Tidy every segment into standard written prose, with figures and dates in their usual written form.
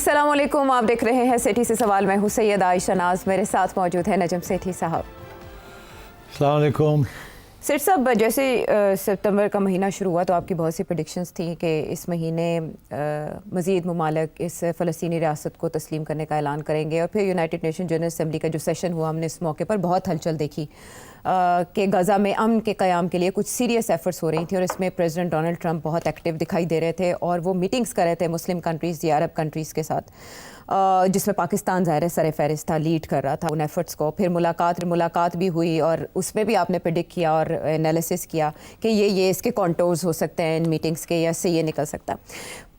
السلام علیکم، آپ دیکھ رہے ہیں سیٹھی سے سوال. میں ہوں سید عائشہ ناز، میرے ساتھ موجود ہے نجم سیٹھی صاحب. السلام علیکم. سیٹھ صاحب، جیسے ستمبر کا مہینہ شروع ہوا تو آپ کی بہت سی پریڈکشنز تھیں کہ اس مہینے مزید ممالک اس فلسطینی ریاست کو تسلیم کرنے کا اعلان کریں گے، اور پھر یونائٹڈ نیشن جنرل اسمبلی کا جو سیشن ہوا، ہم نے اس موقع پر بہت ہلچل دیکھی کہ غزہ میں امن کے قیام کے لیے کچھ سیریس ایفرٹس ہو رہی تھیں، اور اس میں پریزیڈنٹ ڈونلڈ ٹرمپ بہت ایکٹیو دکھائی دے رہے تھے، اور وہ میٹنگز کر رہے تھے مسلم کنٹریز یا عرب کنٹریز کے ساتھ، جس میں پاکستان ظاہر ہے سر فہرست تھا، لیڈ کر رہا تھا ان ایفرٹس کو. پھر ملاقات بھی ہوئی، اور اس میں بھی آپ نے پریڈکٹ کیا اور انالیسس کیا کہ یہ اس کے کانٹورز ہو سکتے ہیں ان میٹنگز کے، یا اس سے یہ نکل سکتا ہے.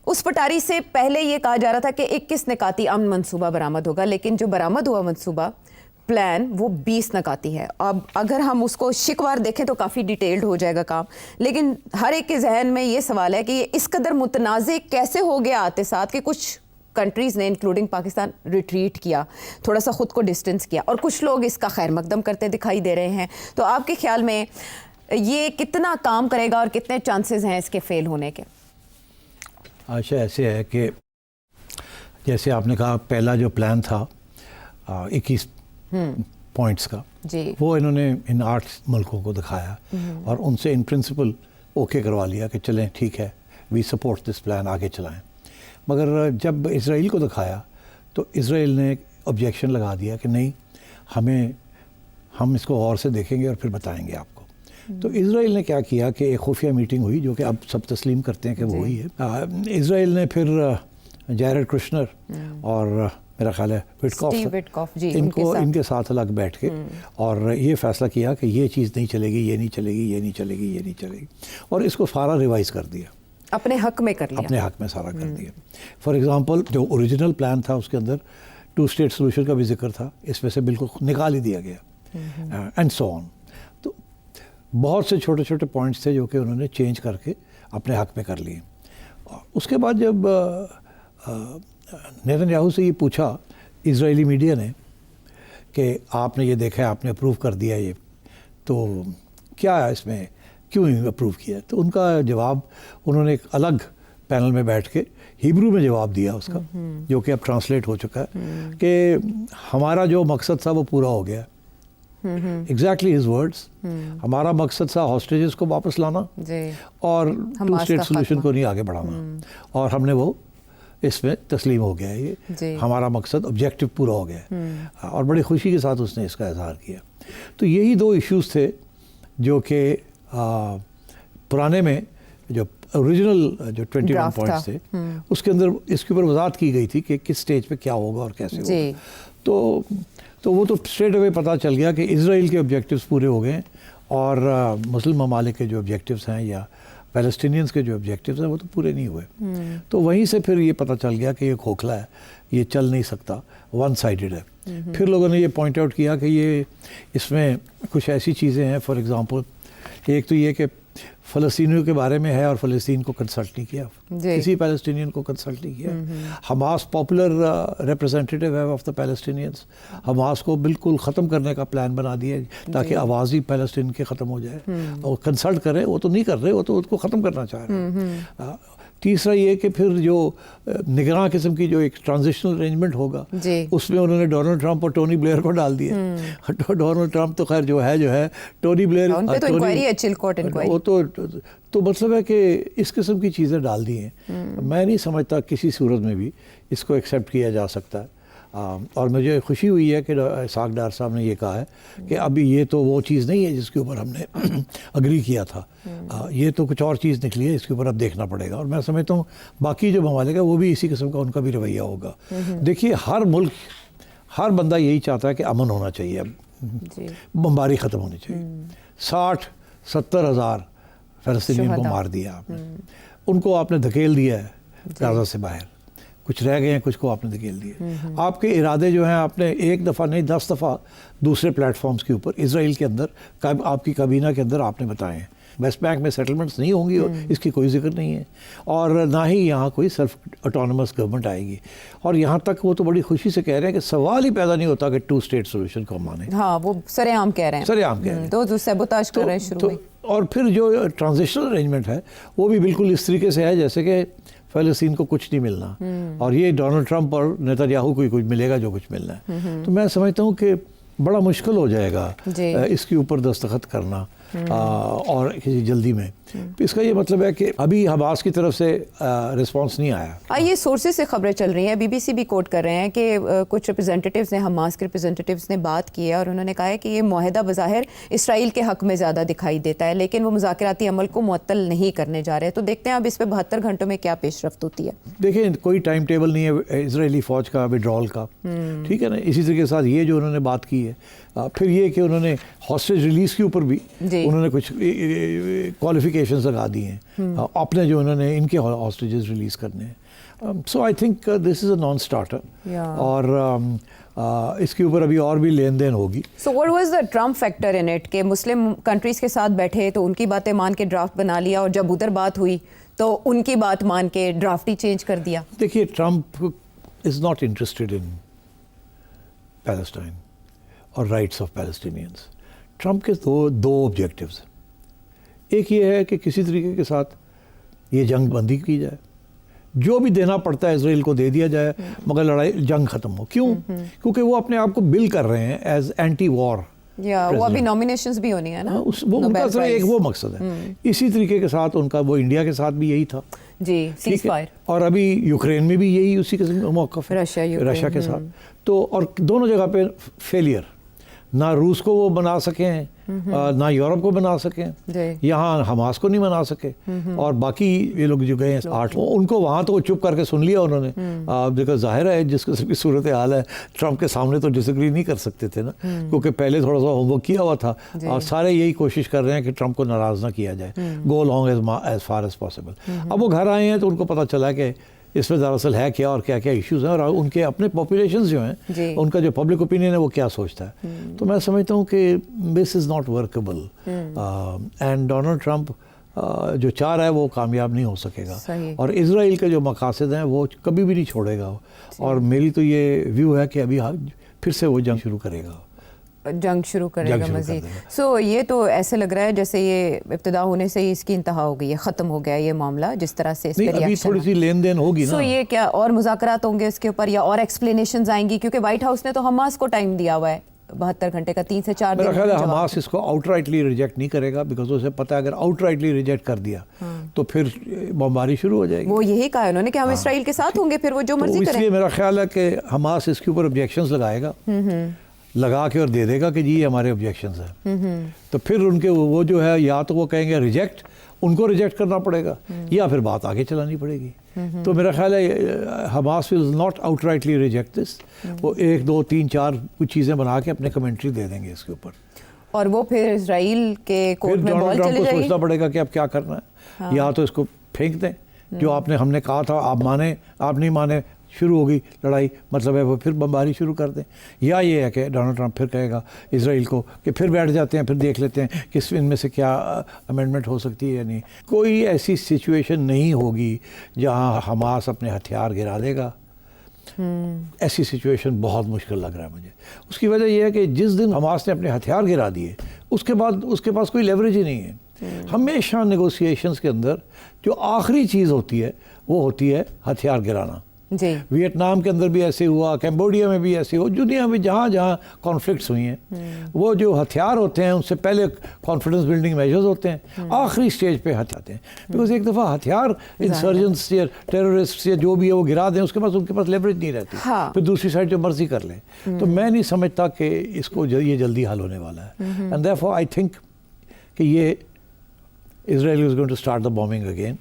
اس پٹاری سے پہلے یہ کہا جا رہا تھا کہ 21 نکاتی امن منصوبہ برآمد ہوگا، لیکن جو برآمد ہوا منصوبہ پلان وہ 20 نکاتی ہے. اب اگر ہم اس کو شکوار دیکھیں تو کافی ڈیٹیلڈ ہو جائے گا کام، لیکن ہر ایک کے ذہن میں یہ سوال ہے کہ یہ اس قدر متنازع کیسے ہو گیا آتے ساتھ کہ کچھ کنٹریز نے انکلوڈنگ پاکستان ریٹریٹ کیا، تھوڑا سا خود کو ڈسٹنس کیا، اور کچھ لوگ اس کا خیر مقدم کرتے دکھائی دے رہے ہیں. تو آپ کے خیال میں یہ کتنا کام کرے گا اور کتنے چانسز ہیں اس کے فیل ہونے کے؟ عائشہ، ایسے ہے کہ جیسے آپ نے کہا پہلا جو پلان تھا 21 پوائنٹس کا، جی، وہ انہوں نے ان 8 ملکوں کو دکھایا اور ان سے ان پرنسپل اوکے کروا لیا کہ چلیں ٹھیک ہے، وی سپورٹ دس پلان، آگے چلائیں. مگر جب اسرائیل کو دکھایا تو اسرائیل نے آبجیکشن لگا دیا کہ نہیں، ہم اس کو غور سے دیکھیں گے اور پھر بتائیں گے آپ کو. تو اسرائیل نے کیا کیا کہ ایک خفیہ میٹنگ ہوئی، جو کہ اب سب تسلیم کرتے ہیں کہ وہ ہوئی ہے. اسرائیل نے پھر جیرڈ کشنر اور میرا خیال ہے وٹکاف، ان کے ساتھ الگ بیٹھ کے اور یہ فیصلہ کیا کہ یہ چیز نہیں چلے گی، یہ نہیں چلے گی، یہ نہیں چلے گی، یہ نہیں چلے گی، اور اس کو سارا ریوائز کر دیا، اپنے حق میں کر لیا، اپنے حق میں سارا کر دیا. فار ایگزامپل جو اوریجنل پلان تھا اس کے اندر 2 اسٹیٹ سولوشن کا بھی ذکر تھا، اس میں سے بالکل نکال ہی دیا گیا، اینڈ سو آن. تو بہت سے چھوٹے چھوٹے پوائنٹس تھے جو کہ انہوں نے چینج کر کے اپنے حق میں کر لیے. اس کے بعد جب نیتن یاہو سے یہ پوچھا اسرائیلی میڈیا نے کہ آپ نے یہ دیکھا ہے، آپ نے اپروو کر دیا یہ، تو کیا ہے اس میں، کیوں اپروو کیا؟ تو ان کا جواب انہوں نے ایک الگ پینل میں بیٹھ کے ہیبرو میں جواب دیا اس کا، جو کہ اب ٹرانسلیٹ ہو چکا ہے، کہ ہمارا جو مقصد تھا وہ پورا ہو گیا. ایگزیکٹلی ہز ورڈز، ہمارا مقصد تھا ہاسٹیجز کو واپس لانا اور 2 اسٹیٹ سولوشن کو نہیں آگے بڑھانا، اور ہم نے وہ اس میں تسلیم ہو گیا ہے، یہ ہمارا مقصد آبجیکٹو پورا ہو گیا ہے، اور بڑی خوشی کے ساتھ اس نے اس کا اظہار کیا. تو یہی 2 ایشوز تھے جو کہ پرانے میں جو اوریجنل جو 21 پوائنٹس تھے اس کے اندر اس کے اوپر وضاحت کی گئی تھی کہ کس سٹیج پہ کیا ہوگا اور کیسے ہوگا. تو وہ تو اسٹریٹ اوے پتہ چل گیا کہ اسرائیل کے آبجیکٹیوز پورے ہو گئے، اور مسلم ممالک کے جو آبجیکٹیوز ہیں یا پیلسٹینینز کے جو آبجیکٹیوز ہیں وہ تو پورے نہیں ہوئے. تو وہیں سے پھر یہ پتہ چل گیا کہ یہ کھوکھلا ہے، یہ چل نہیں سکتا، ون سائیڈڈ ہے. پھر لوگوں نے یہ پوائنٹ آؤٹ کیا کہ یہ اس میں کچھ ایسی چیزیں ہیں، فار ایگزامپل ایک تو یہ کہ فلسطینیوں کے بارے میں ہے اور فلسطین کو کنسلٹ نہیں کیا، کسی پیلسٹینین کو کنسلٹ نہیں کیا. حماس پاپولر ریپرزینٹیٹیو ہے آف دا پیلسٹینینز، حماس کو بالکل ختم کرنے کا پلان بنا دیا تاکہ آواز ہی پیلسٹین کے ختم ہو جائے، اور کنسلٹ کریں وہ تو نہیں کر رہے، وہ تو اس کو ختم کرنا چاہ رہے ہیں. تیسرا یہ کہ پھر جو نگراں قسم کی جو ایک ٹرانزیشنل ارینجمنٹ ہوگا اس میں انہوں نے ڈونلڈ ٹرمپ اور ٹونی بلیئر کو ڈال دیا. ڈونلڈ ٹرمپ تو خیر جو ہے ٹونی بلیئر وہ تو مطلب ہے کہ اس قسم کی چیزیں ڈال دی ہیں. میں نہیں سمجھتا کسی صورت میں بھی اس کو ایکسیپٹ کیا جا سکتا ہے. اور مجھے خوشی ہوئی ہے کہ اسحاق ڈار صاحب نے یہ کہا ہے کہ ابھی یہ تو وہ چیز نہیں ہے جس کے اوپر ہم نے اگری کیا تھا، یہ تو کچھ اور چیز نکلی ہے، اس کے اوپر اب دیکھنا پڑے گا. اور میں سمجھتا ہوں باقی جو ممالک ہے وہ بھی اسی قسم کا ان کا بھی رویہ ہوگا. دیکھیے ہر ملک، ہر بندہ یہی چاہتا ہے کہ امن ہونا چاہیے، اب بمباری ختم ہونی چاہیے. 60-70 ہزار فلسطینیوں کو مار دیا آپ نے، ان کو آپ نے دھکیل دیا ہے غزہ سے باہر، کچھ رہ گئے ہیں، کچھ کو آپ نے دھکیل دیے. آپ کے ارادے جو ہیں آپ نے ایک دفعہ نہیں 10 دفعہ دوسرے پلیٹ فارمز کے اوپر اسرائیل کے اندر آپ کی کابینہ کے اندر آپ نے بتائے ہیں. ویسٹ بینک میں سیٹلمنٹس نہیں ہوں گی، اس کی کوئی ذکر نہیں ہے، اور نہ ہی یہاں کوئی سیلف اٹانومس گورنمنٹ آئے گی. اور یہاں تک وہ تو بڑی خوشی سے کہہ رہے ہیں کہ سوال ہی پیدا نہیں ہوتا کہ 2 اسٹیٹ سولوشن کو مانیں. ہاں وہ سر عام کہہ رہے ہیں، سر عام کہہ رہے ہیں، تو سیبوتاژ کر رہے ہیں شروع میں. اور پھر جو ٹرانزیشنل ارینجمنٹ ہے وہ بھی بالکل اس طریقے سے ہے جیسے کہ فلسطین کو کچھ نہیں ملنا اور یہ ڈونلڈ ٹرمپ اور نیتنیاہو کو ہی کچھ ملے گا جو کچھ ملنا ہے. تو میں سمجھتا ہوں کہ بڑا مشکل ہو جائے گا اس کے اوپر دستخط کرنا اور کسی جلدی میں. اس کا یہ مطلب ہے کہ ابھی حماس کی طرف سے رسپانس نہیں آیا. یہ سورسز سے خبریں چل رہی ہیں, بی بی سی بھی کوٹ کر رہے ہیں کہ کچھ ریپرزینٹیوز نے, حماس کے ریپرزینٹیوز نے بات کی ہے اور انہوں نے کہا ہے کہ یہ معاہدہ بظاہر اسرائیل کے حق میں زیادہ دکھائی دیتا ہے لیکن وہ مذاکراتی عمل کو معطل نہیں کرنے جا رہے. تو دیکھتے ہیں اب اس پہ 72 گھنٹوں میں کیا پیش رفت ہوتی ہے. دیکھیں کوئی ٹائم ٹیبل نہیں ہے اسرائیلی فوج کا وڈرال کا, ٹھیک ہے نا. اسی طریقے کے ساتھ یہ جو انہوں نے بات کی ہے, پھر یہ کہ انہوں نے ہاسٹیج ریلیز کے اوپر بھی انہوں نے کچھ کوالیفیکیشنز لگا دی ہیں اپنے جو انہوں نے ان کے ہاسٹیجز ریلیز کرنے ہیں. So I think this is a non starter اور اس کے اوپر ابھی اور بھی لین دین ہوگی. So what was the Trump factor in it کہ مسلم کنٹریز کے ساتھ بیٹھے تو ان کی باتیں مان کے ڈرافٹ بنا لیا اور جب ادھر بات ہوئی تو ان کی بات مان کے ڈرافٹ ہی چینج کر دیا. دیکھیے Trump is not interested in Palestine اور رائٹس آف پیلسٹینینس. ٹرمپ کے دو آبجیکٹیوز. ایک یہ ہے کہ کسی طریقے کے ساتھ یہ جنگ بندی کی جائے, جو بھی دینا پڑتا ہے اسرائیل کو دے دیا جائے مگر لڑائی جنگ ختم ہو. کیوں؟ کیونکہ وہ اپنے آپ کو بل کر رہے ہیں ایز اینٹی وار. وہ ابھی نامینیشنز بھی ہونی ہے نا, وہ ان کا ایک وہ مقصد ہے. اسی طریقے کے ساتھ ان کا وہ انڈیا کے ساتھ بھی یہی تھا جی, سیز فائر, اور ابھی یوکرین میں بھی یہی اسی قسم کا موقف ہے رشیا کے ساتھ. تو اور دونوں جگہ پہ فیلئر, نہ روس کو وہ بنا سکیں نہ یورپ کو بنا سکیں, یہاں حماس کو نہیں بنا سکے, اور باقی یہ لوگ جو گئے ہیں 8 ان کو وہاں تو چپ کر کے سن لیا انہوں نے. دیکھو ظاہر ہے جس قسم کی صورت حال ہے ٹرمپ کے سامنے تو ڈس ایگری نہیں کر سکتے تھے نا, کیونکہ پہلے تھوڑا سا ہوم ورک کیا ہوا تھا اور سارے یہی کوشش کر رہے ہیں کہ ٹرمپ کو ناراض نہ کیا جائے, go long as far as possible. اب وہ گھر آئے ہیں تو ان کو پتہ چلا کہ اس میں دراصل ہے کیا اور کیا کیا ایشوز ہیں اور ان کے اپنے پاپولیشنز جو ہیں ان کا جو پبلک اوپینین ہے وہ کیا سوچتا ہے. تو میں سمجھتا ہوں کہ this is not workable and Donald Trump جو چاہ رہا ہے وہ کامیاب نہیں ہو سکے گا, اور اسرائیل کے جو مقاصد ہیں وہ کبھی بھی نہیں چھوڑے گا. اور میری تو یہ ویو ہے کہ ابھی پھر سے وہ جنگ شروع کرے گا مزید. سو یہ تو ایسے لگ رہا ہے جیسے یہ ابتدا ہونے سے ہی اس کی انتہا ہو گئی ہے, ختم ہو گیا یہ معاملہ جس طرح سے اس پہ ابھی تھوڑی سی لین دین ہوگی نا. سو یہ کیا اور مذاکرات ہوں گے اس کے اوپر یا اور ایکسپلینیشنز آئیں گی, کیونکہ وائٹ ہاؤس نے تو حماس کو ٹائم دیا ہوا ہے 72 گھنٹے کا, 3 سے 4 دن. میرا خیال ہے حماس اس کو آؤٹ رائٹلی ریجیکٹ نہیں کرے گا, بیکاز اسے پتہ ہے اگر آؤٹ رائٹلی ریجیکٹ کر دیا تو پھر بمباری شروع ہو جائے گی. وہ یہی کہا انہوں نے کہ ہم اسرائیل کے ساتھ ہوں گے, پھر وہ جو مرضی کریں. اس لیے میرا خیال ہے کہ حماس اس کے اوپر آبجیکشنز لگائے گا, لگا کے اور دے دے گا کہ جی یہ ہمارے آبجیکشنز ہیں. تو پھر ان کے وہ جو ہے یا تو وہ کہیں گے ریجیکٹ, ان کو ریجیکٹ کرنا پڑے گا, یا پھر بات آگے چلانی پڑے گی. تو میرا خیال ہے Hamas will not out rightly reject this. وہ 1 2 3 4 کچھ چیزیں بنا کے اپنے کمنٹری دے دیں گے اس کے اوپر, اور وہ پھر اسرائیل کے کورٹ میں بال چلے جائے گی. کو سوچنا پڑے گا کہ اب کیا کرنا ہے, یا تو اس کو پھینک دیں جو ہم نے کہا تھا آپ مانیں, آپ نہیں مانے, شروع ہوگی لڑائی, مطلب ہے وہ پھر بمباری شروع کر دیں. یا یہ ہے کہ ڈونلڈ ٹرمپ پھر کہے گا اسرائیل کو کہ پھر بیٹھ جاتے ہیں, پھر دیکھ لیتے ہیں کہ ان میں سے کیا امینڈمنٹ ہو سکتی ہے یا نہیں. کوئی ایسی سچویشن نہیں ہوگی جہاں حماس اپنے ہتھیار گرا دے گا. ایسی سچویشن بہت مشکل لگ رہا ہے مجھے. اس کی وجہ یہ ہے کہ جس دن حماس نے اپنے ہتھیار گرا دیے اس کے بعد اس کے پاس کوئی لیوریج ہی نہیں ہے. ہمیشہ نیگوسیشنز کے اندر جو آخری چیز ہوتی ہے وہ ہوتی ہے ہتھیار گرانا. ویتنام کے اندر بھی ایسے ہوا, کمبوڈیا میں بھی ایسے ہوا, دنیا میں جہاں جہاں کانفلکٹس ہوئی ہیں وہ جو ہتھیار ہوتے ہیں ان سے پہلے کانفیڈنس بلڈنگ میجرز ہوتے ہیں, آخری سٹیج پہ ہتھیار ہیں. بیکاز ایک دفعہ ہتھیار انسرجنٹس یا ٹیررسٹ یا جو بھی ہے وہ گرا دیں, اس کے پاس ان کے پاس لیوریج نہیں رہتی, پھر دوسری سائڈ جو مرضی کر لیں. تو میں نہیں سمجھتا کہ اس کو یہ جلدی حل ہونے والا ہے. اینڈ دیئرفور آئی تھنک کہ یہ Israel is going to start the bombing again.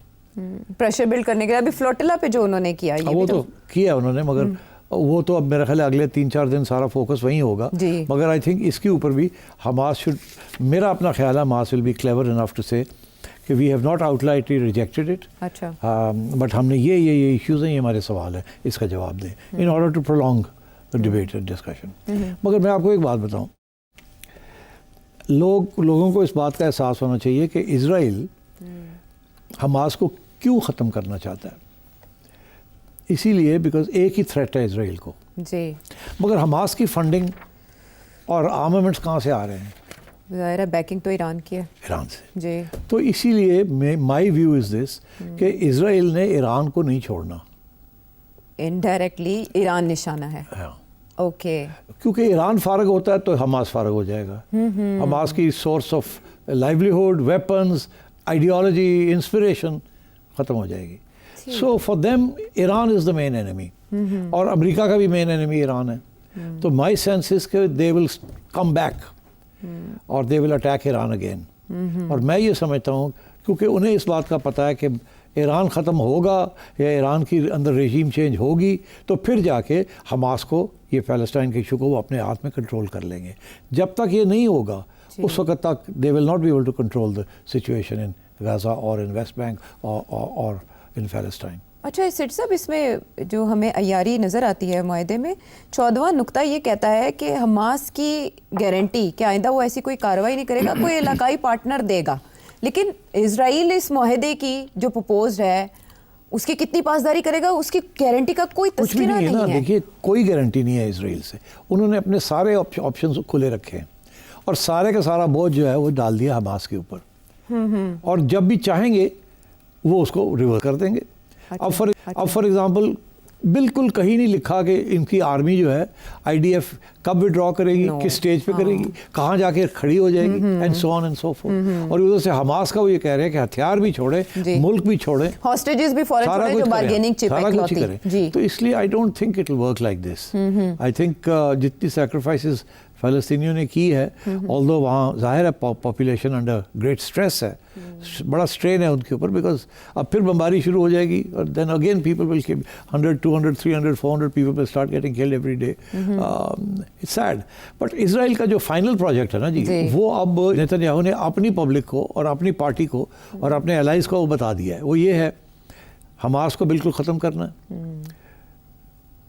Pressure build کرنے کے لیے ابھی فلوٹیلا پہ جو انہوں نے کیا وہ تو کیا انہوں نے, مگر وہ تو اب میرا خیال ہے اگلے 3-4 دن سارا فوکس وہیں ہوگا. مگر آئی تھنک اس کے اوپر بھی حماس شوڈ, میرا اپنا خیال ہے Hamas will be clever enough to see کہ we have not outrightly rejected it, but ہم نے یہ ایشوز ہیں, یہ ہمارے سوال ہیں, اس کا جواب دیں in order to prolong the debate and discussion. مگر میں آپ کو ایک بات بتاؤں, لوگوں کو اس بات کا احساس ہونا چاہیے کہ اسرائیل حماس کو کیوں ختم کرنا چاہتا ہے. اسی لیے بیکاز ایک ہی تھریٹ ہے اسرائیل کو, مگر حماس کی فنڈنگ اور آرمامنٹس کہاں سے آ رہے ہیں, ظاہر ہے بیکنگ تو ایران کی ہے ایران سے. جی. تو اسی لیے مائی ویو از دس کہ اسرائیل نے ایران کو نہیں چھوڑنا. انڈائریکٹلی ایران نشانہ ہے. ہاں. اوکے. کیونکہ ایران فارغ ہوتا ہے تو حماس فارغ ہو جائے گا. حماس کی source of livelihood, weapons, ideology, inspiration ختم ہو جائے گی. So for them Iran is the main enemy, اور امریکہ کا بھی مین اینیمی ایران ہے. تو مائی سینس از کہ دے ول کم بیک اور دے ول اٹیک ایران اگین. اور میں یہ سمجھتا ہوں کیونکہ انہیں اس بات کا پتہ ہے کہ ایران ختم ہوگا یا ایران کی اندر ریجیم چینج ہوگی تو پھر جا کے حماس کو, یہ فلسطین کے ایشو کو وہ اپنے ہاتھ میں کنٹرول کر لیں گے. جب تک یہ نہیں ہوگا اس وقت تک they will not be able to control the situation in Gaza اور ان ویسٹ بینک اور ان فلسطین. اچھا سیٹ صاحب, اس میں جو ہمیں عیاری نظر آتی ہے معاہدے میں 14واں نقطہ یہ کہتا ہے کہ حماس کی گارنٹی کہ آئندہ وہ ایسی کوئی کارروائی نہیں کرے گا, کوئی علاقائی پارٹنر دے گا. لیکن اسرائیل اس معاہدے کی جو پرپوزڈ ہے اس کی کتنی پاسداری کرے گا, اس کی گارنٹی کا کوئی تذکرہ نہیں ہے. دیکھیے کوئی گارنٹی نہیں ہے اسرائیل سے. انہوں نے اپنے سارے آپشنز کھلے رکھے ہیں اور سارے کا سارا بوجھ جو ہے وہ ڈال دیا حماس کے اوپر, اور جب بھی چاہیں گے وہ اس کو ریورس کر دیں گے. اب فار ایگزامپل بالکل کہیں نہیں لکھا کہ ان کی آرمی جو ہے آئی ڈی ایف کب وڈرا کرے گی, کس سٹیج پہ کرے گی, کہاں جا کے کھڑی ہو جائے گی, and so on and so fourth. اور ادھر سے حماس کا وہ یہ کہہ رہے ہیں کہ ہتھیار بھی چھوڑیں, ملک بھی چھوڑیں, ہاسٹیجز بھی فوراً چھوڑیں, جو بارگیننگ چپ ہے سارا کچھ کریں. تو اس لیے آئی don't think it will work like this. I think جتنی سیکریفائسز فلسطینیوں نے کی ہے, آلدو وہاں ظاہر ہے پاپولیشن انڈر گریٹ اسٹریس ہے, بڑا اسٹرین ہے ان کے اوپر, بیکاز اب پھر بمباری شروع ہو جائے گی اور then again people will 100, 200, 300, 400 people will start getting killed every day. It's sad. But Israel کا جو فائنل پروجیکٹ ہے نا جی, وہ اب نیتنیاہو نے اپنی پبلک کو اور اپنی پارٹی کو اور اپنے الائز کو وہ بتا دیا ہے. وہ یہ ہے حماس کو بالکل ختم کرنا ہے,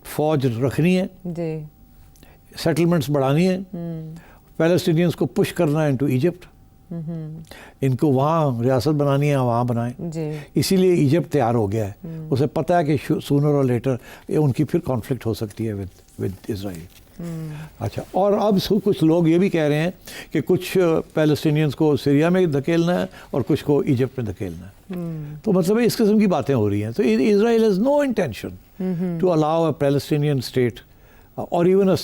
فوج رکھنی ہے, سیٹلمنٹس بڑھانی ہیں, پیلسٹینینز کو پش کرنا ہے انٹو ایجپٹ, ان کو وہاں ریاست بنانی ہے وہاں بنائیں. اسی لیے ایجپٹ تیار ہو گیا ہے, اسے پتہ ہے کہ سونر اور لیٹر ان کی پھر کانفلکٹ ہو سکتی ہے ود اسرائیل. اچھا, اور اب کچھ لوگ یہ بھی کہہ رہے ہیں کہ کچھ پیلسٹینینز کو سیریا میں دھکیلنا ہے اور کچھ کو ایجپٹ میں دھکیلنا ہے. تو مطلب اس قسم کی باتیں ہو رہی ہیں. تو Israel has no intention to allow a Palestinian state or even a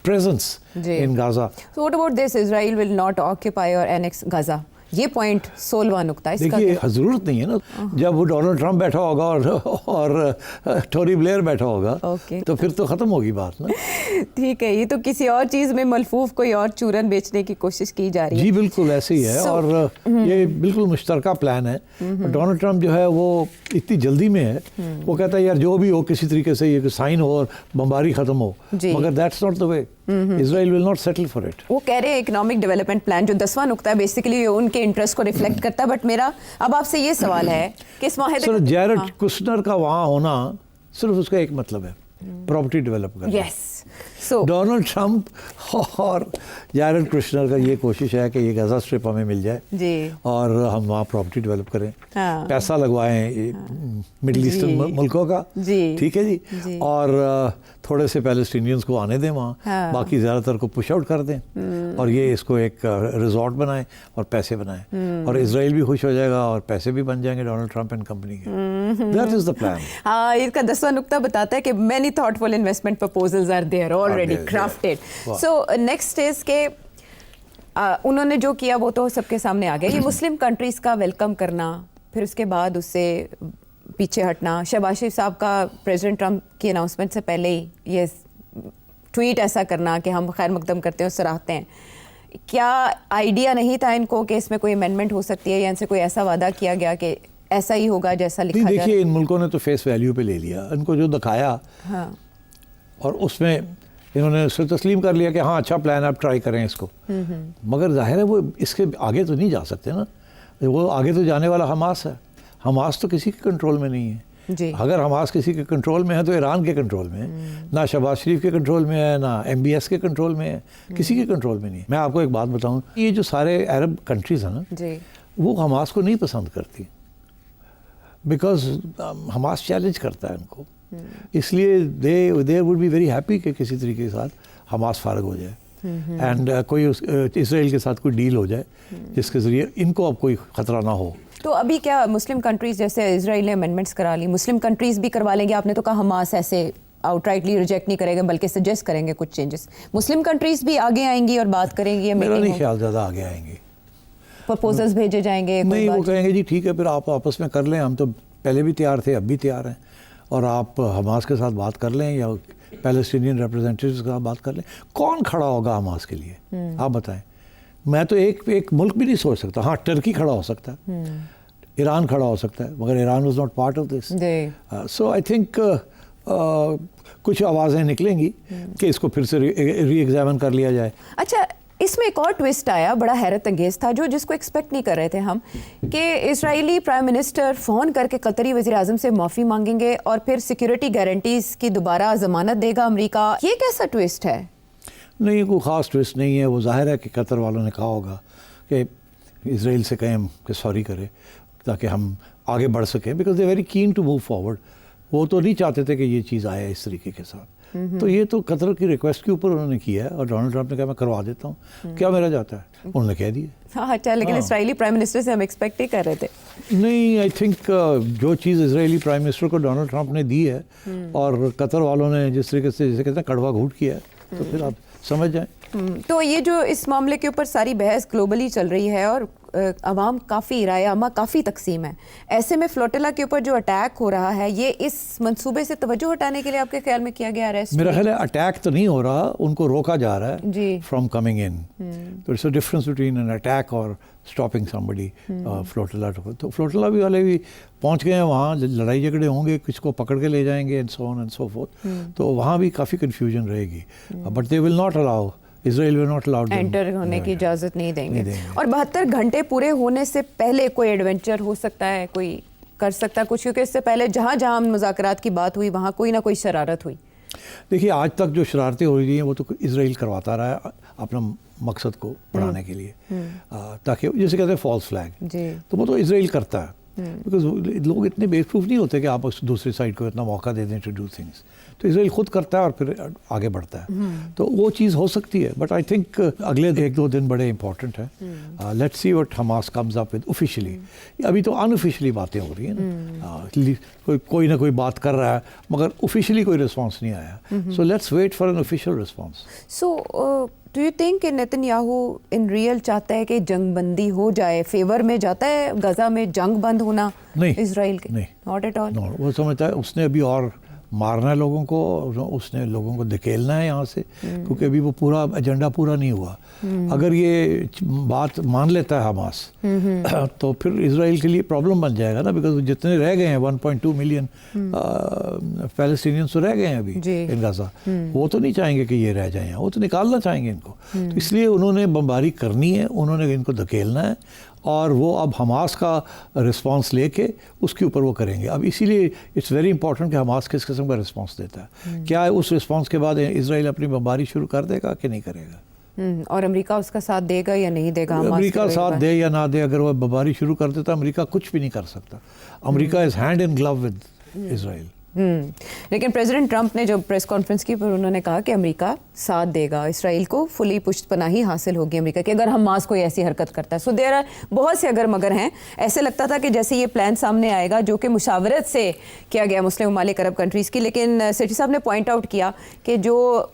presence in Gaza. So what about this? Israel will not occupy or annex Gaza. یہ پوائنٹ 16واں نقطہ اس کا دیکھیے ضرورت نہیں ہے نا. جب وہ ڈونلڈ ٹرمپ بیٹھا ہوگا اور ٹونی بلیئر بیٹھا ہوگا تو پھر تو ختم ہوگی بات نا. ٹھیک ہے, یہ تو کسی اور چیز میں ملفوف کوئی اور چورن بیچنے کی کوشش کی جا رہی ہے. جی بالکل ایسے ہی ہے, اور یہ بالکل مشترکہ پلان ہے. ڈونلڈ ٹرمپ جو ہے وہ اتنی جلدی میں ہے, وہ کہتا ہے یار جو بھی ہو کسی طریقے سے یہ سائن ہو اور بمباری ختم ہو, مگر that's not the way. Israel will not settle for it. وہ کہہ رہے ہیں اکنامک ڈیولپمنٹ پلان جو 10واں نقطہ ہے بیسیکلی ان کے انٹرسٹ کو ریفلیکٹ کرتا ہے. بٹ میرا اب آپ سے یہ سوال ہے کہ اس معاہدے سر جیرڈ کشنر کا وہاں ہونا صرف اس کا ایک مطلب ہے, پراپرٹی ڈیولپ کرنا. یس. سو ڈونلڈ ٹرمپ اور جیرڈ کشنر کا یہ کوشش ہے کہ یہ غزہ اسٹرپ ہمیں مل جائے جی, اور ہم وہاں پراپرٹی ڈیولپ کریں, پیسہ لگوائیں مڈل ایسٹرن ملکوں کا. ٹھیک ہے جی, اور تھوڑے سے پیلسٹینینز کو آنے دیں وہاں, باقی زیادہ تر کو پش آؤٹ کر دیں, اور یہ اس کو ایک ریزورٹ بنائیں اور پیسے بنائیں, اور اسرائیل بھی خوش ہو جائے گا اور پیسے بھی بن جائیں گے ڈونلڈ ٹرمپ اینڈ کمپنی کے. That is the plan. ہاں, اس کا 10واں نقطہ بتاتا ہے کہ many thoughtful investment proposals are there already crafted. So next is کہ انہوں نے جو کیا وہ تو سب کے سامنے آ گیا. یہ مسلم کنٹریز کا ویلکم کرنا, پھر اس کے بعد اس سے پیچھے ہٹنا, شہباز شریف صاحب کا پریزیڈنٹ ٹرمپ کی اناؤنسمنٹ سے پہلے ہی یہ ٹویٹ ایسا کرنا کہ ہم خیر مقدم کرتے ہیں اور سراہتے ہیں. کیا آئیڈیا نہیں تھا ان کو کہ اس میں کوئی امینڈمنٹ ہو سکتی ہے, یا ان سے کوئی ایسا وعدہ کیا گیا کہ ایسا ہی ہوگا جیسا لکھا جائے؟ دیکھیے ان ملکوں نے تو فیس ویلیو پہ لے لیا, ان کو جو دکھایا اور اس میں انہوں نے اسے تسلیم کر لیا کہ ہاں اچھا پلان ہے, آپ ٹرائی کریں اس کو. مگر ظاہر ہے وہ اس کے آگے تو نہیں جا سکتے نا, وہ آگے تو جانے والا حماس ہے. حماس تو کسی کے کنٹرول میں نہیں ہے. اگر حماس کسی کے کنٹرول میں ہے تو ایران کے کنٹرول میں ہے, نہ شہباز شریف کے کنٹرول میں ہے, نہ MBS کے کنٹرول میں ہے, کسی کے کنٹرول میں نہیں ہے. میں آپ کو ایک بات بتاؤں, یہ جو سارے عرب کنٹریز ہیں نا, وہ حماس کو نہیں پسند کرتی, بیکاز حماس چیلنج کرتا ہے ان کو. اس لیے they would be very happy کہ کسی طریقے کے ساتھ حماس فارغ ہو جائے. اینڈ کوئی اسرائیل کے ساتھ کوئی ڈیل ہو جائے جس کے ذریعے ان کو اب کوئی خطرہ نہ ہو. تو ابھی کیا مسلم کنٹریز جیسے اسرائیل نے امینڈمنٹس کرا لی, مسلم کنٹریز بھی کروا لیں گے؟ آپ نے تو کہا حماس ایسے آؤٹ رائٹلی ریجیکٹ نہیں کریں گے بلکہ سجیسٹ کریں گے کچھ چینجز. مسلم کنٹریز بھی آگے آئیں گی اور بات کریں گی؟ میرا نہیں خیال زیادہ آگے آئیں گے. پرپوزلز بھیجے جائیں گے؟ نہیں, وہ کہیں گے جی ٹھیک ہے پھر آپ آپس میں کر لیں, ہم تو پہلے بھی تیار تھے اب بھی تیار ہیں, اور آپ حماس کے ساتھ بات کر لیں یا پیلسٹینین ریپرزینٹیوز کے ساتھ بات کر لیں. کون کھڑا ہوگا حماس کے لیے آپ بتائیں؟ میں تو ایک ملک بھی نہیں سوچ سکتا. ہاں ٹرکی کھڑا ہو سکتا ہے, ایران کھڑا ہو سکتا ہے, مگر Iran was not part of this. So I think کچھ آوازیں نکلیں گی کہ اس کو پھر سے ری ایگزامن کر لیا جائے. اچھا, اس میں ایک اور ٹوسٹ آیا بڑا حیرت انگیز تھا جس کو ایکسپیکٹ نہیں کر رہے تھے ہم, کہ اسرائیلی پرائم منسٹر فون کر کے قطری وزیر اعظم سے معافی مانگیں گے اور پھر سیکیورٹی گارنٹیز کی دوبارہ ضمانت دے گا امریکہ. یہ کیسا ٹوسٹ ہے؟ نہیں, کوئی خاص ٹوسٹ نہیں ہے. وہ ظاہر ہے کہ قطر والوں نے کہا ہوگا کہ اسرائیل سے کہیں کہ سوری کرے تاکہ ہم آگے بڑھ سکیں, because they very keen to move forward. وہ تو نہیں چاہتے تھے کہ یہ چیز آئے اس طریقے کے ساتھ. تو یہ تو قطر کی ریکویسٹ کے اوپر انہوں نے کیا ہے, اور ڈونلڈ ٹرمپ نے کہا میں کروا دیتا ہوں, کیا میرا جاتا ہے, انہوں نے کہہ دیا. ہاں اچھا, لیکن اسرائیلی پرائم منسٹر سے ہم ایکسپیکٹ ہی کر رہے تھے. نہیں, آئی تھنک جو چیز اسرائیلی پرائم منسٹر کو ڈونلڈ ٹرمپ نے دی ہے اور قطر والوں نے جس طریقے سے جسے کہتے ہیں کڑوا گھونٹ کیا ہے, تو پھر آپ سمجھ جائیں. تو یہ جو اس معاملے کے اوپر ساری بحث گلوبلی چل رہی ہے اور عوام کافی رائے عامہ کافی تقسیم ہے, ایسے میں فلوٹیلا کے اوپر جو اٹیک ہو رہا ہے یہ اس منصوبے سے توجہ ہٹانے کے لیے آپ کے خیال میں کیا گیا ریسٹ؟ میرا خیال ہے اٹیک تو نہیں ہو رہا, ان کو روکا جا رہا ہے جی فرام کمنگ ان. تو it's a difference between an attack اور اسٹاپنگ سمبڈی. فلوٹیلا تو فلوٹیلا بھی والے بھی پہنچ گئے ہیں وہاں, لڑائی جھگڑے ہوں گے, کچھ کو پکڑ کے لے جائیں گے and so on and so forth. تو وہاں بھی کافی کنفیوژن رہے گی, but they will not allow Israel will not allow them enter ہونے کی اجازت نہیں دیں گے. اور 72 گھنٹے پورے ہونے سے پہلے کوئی ایڈونچر ہو سکتا ہے, کوئی کر سکتا ہے کچھ, کیونکہ اس سے پہلے جہاں جہاں مذاکرات کی بات ہوئی وہاں کوئی نہ کوئی شرارت ہوئی. دیکھیے آج تک جو شرارتیں ہو رہی ہیں وہ تو اسرائیل کرواتا رہا ہے اپنا مقصد کو بڑھانے کے لیے, تاکہ جسے کہتے ہیں فالس فلیگ, تو وہ تو اسرائیل کرتا ہے. بیکاز لوگ اتنے بیوقوف نہیں ہوتے کہ آپ اس دوسری سائڈ کو اتنا موقع دے دیں ٹو ڈو تھنگس. تو اسرائیل خود کرتا ہے اور پھر آگے بڑھتا ہے. تو وہ چیز ہو سکتی ہے, بٹ آئی تھنک اگلے 1-2 دن بڑے امپورٹنٹ ہیں. Let's see what Hamas comes up with officially. ابھی تو ان آفیشلی باتیں ہو رہی ہیں نا, کوئی نہ کوئی بات کر رہا ہے مگر آفیشلی کوئی رسپانس نہیں آیا. So let's wait for an official response. So do you think کہ نیتن یاہو ان ریئل چاہتا ہے کہ جنگ بندی ہو جائے, فیور میں جاتا ہے غزہ میں جنگ بند ہونا اسرائیل کے؟ نہیں, ناٹ ایٹ آل. وہ سمجھتا ہے اس نے ابھی اور مارنا ہے لوگوں کو, اس نے لوگوں کو دھکیلنا ہے یہاں سے, کیونکہ ابھی وہ پورا ایجنڈا پورا نہیں ہوا. اگر یہ بات مان لیتا ہے حماس تو پھر اسرائیل کے لیے پرابلم بن جائے گا نا, بیکاز جتنے رہ گئے ہیں 1.2 ملین فلسطینینز تو رہ گئے ہیں ابھی ان غزہ, وہ تو نہیں چاہیں گے کہ یہ رہ جائیں, وہ تو نکالنا چاہیں گے ان کو. تو اس لیے انہوں نے بمباری کرنی ہے, انہوں نے ان کو دھکیلنا ہے, اور وہ اب حماس کا رسپانس لے کے اس کے اوپر وہ کریں گے. اب اسی لیے اٹس ویری امپورٹنٹ کہ حماس کس قسم کا رسپانس دیتا ہے. کیا اس رسپانس کے بعد اسرائیل اپنی بمباری شروع کر دے گا کہ نہیں کرے گا, اور امریکہ اس کا ساتھ دے گا یا نہیں دے گا؟ امریکہ ساتھ دے یا نہ دے, اگر وہ بمباری شروع کر دیتا امریکہ کچھ بھی نہیں کر سکتا. امریکہ از ہینڈ ان گلو ود اسرائیل. لیکن پریزیڈنٹ ٹرمپ نے جب پریس کانفرنس کی پر انہوں نے کہا کہ امریکہ ساتھ دے گا, اسرائیل کو فلی پشت پناہی حاصل ہوگی امریکہ کی اگر حماس کوئی ایسی حرکت کرتا ہے. سو دیر بہت سے اگر مگر ہیں. ایسے لگتا تھا کہ جیسے یہ پلان سامنے آئے گا جو کہ مشاورت سے کیا گیا مسلم ممالک عرب کنٹریز کی, لیکن سیٹھی صاحب نے پوائنٹ آؤٹ کیا کہ جو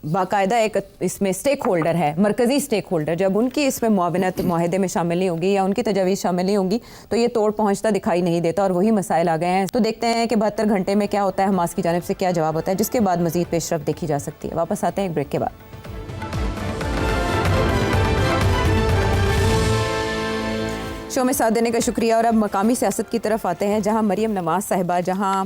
باقاعدہ ایک اس میں اسٹیک ہولڈر ہے, مرکزی اسٹیک ہولڈر, جب ان کی اس میں معاونت معاہدے میں شامل نہیں ہوگی یا ان کی تجاویز شامل نہیں ہوگی تو یہ توڑ پہنچتا دکھائی نہیں دیتا, اور وہی مسائل آ گئے ہیں. تو دیکھتے ہیں کہ 72 گھنٹے میں کیا ہوتا ہے, حماس کی جانب سے کیا جواب ہوتا ہے, جس کے بعد مزید پیش رفت دیکھی جا سکتی ہے. واپس آتے ہیں ایک بریک کے بعد. شو میں ساتھ دینے کا شکریہ. اور اب مقامی سیاست کی طرف آتے ہیں, جہاں مریم نواز صاحبہ جہاں